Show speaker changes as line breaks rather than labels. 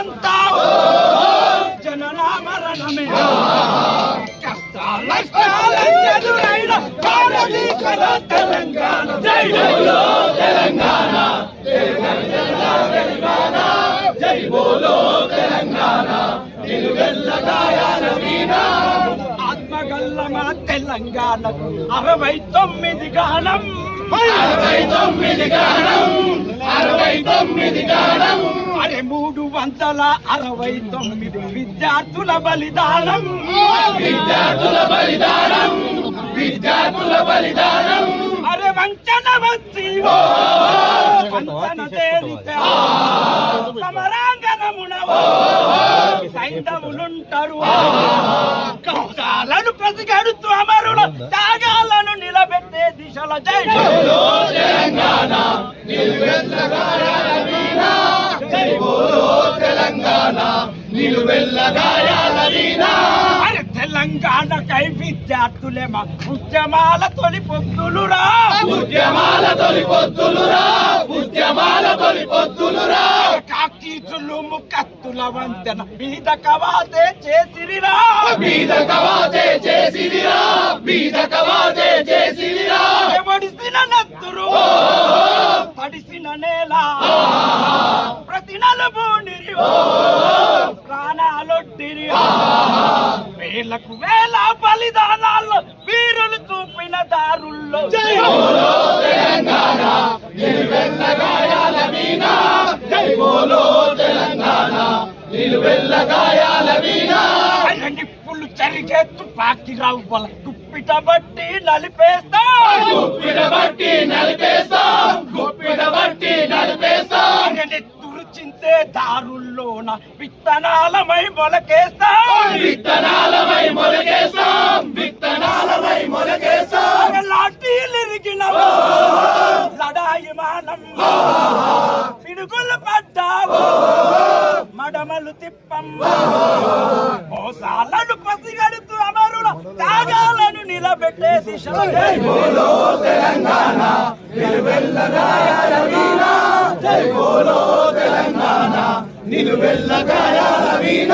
అంతా జననా మరణమే ఎదురైన తెలంగాణ జై బోలో తెలంగాణ జై బోలో తెలంగాణ నిలువెల్ల గాయాల వీణ ఆత్మగల్లమ తెలంగాణకు 69 గానం 69 గానం 69 గానం అరే 369 విద్యార్థుల బలిదానం విద్యార్థుల బలిదానం విద్యార్థుల బలిదానం అరే వంచన వచ్చి వంచన తేలితే సమరాంగణమున సైంధవులుంటారు కౌశాలను ప్రతిగడుతూ అమరుల త్యాగాలను నిలబెట్టే దిశలో జై బోలో తెలంగాణ నిలువెల్ల గాయాల వీణ జై బోలో తెలంగాణ నిలువెల్ల గాయాల వీణ అరే తెలంగాణకై విద్యార్థులేమా ఉద్యమాల తొలి పొద్దులురా ఉద్యమాల తొలి పొద్దులురా ఉద్యమాల తొలి పొద్దులురా కాకీచులు ముకత్తుల వంతెన బీద కవాతే చేసిరిరా బీద కవాతే చేసిరిరా బీద కవాతే చేసిరిరా ఎవడిసిన నత్తురు పడిసిన నేల ప్రతి నలుబూనిరి ప్రాణాలొట్టిరి వేలకు వేల బలిదానాల్లో వీరులు చూపిన దారుల్లో జై బోలో తెలంగాణ నిలువెల్ల గాయాల వీణ జై బోలో తెలంగాణ నిలువెల్ల గాయాల వీణ నిప్పులు చరిగే తుపాకి రవ్వల గుప్పిట బట్టి నలిపేస్తా గుప్పిట బట్టి నలిపేస్తా గుప్పిట బట్టి నలిపేస్తా చింతే దారుల్లోన విత్తనాలమై మొలకేస్తా విత్తనాలమై మొలకేస్తా విత్తనాలమై మొలకేస్తా లాఠీలిరిగిన లడాయి మానం పిడుగులు పడ్డావు మడమలు తిప్పం మోసాలను పసిగడుతూ అమరుల త్యాగాలను నిలబెట్టే దిశలో జై బోలో తెలంగాణ నిలువెల్ల గాయాల వీణ జై బోలో తెలంగాణ నిలువెల్ల గాయాల వీణ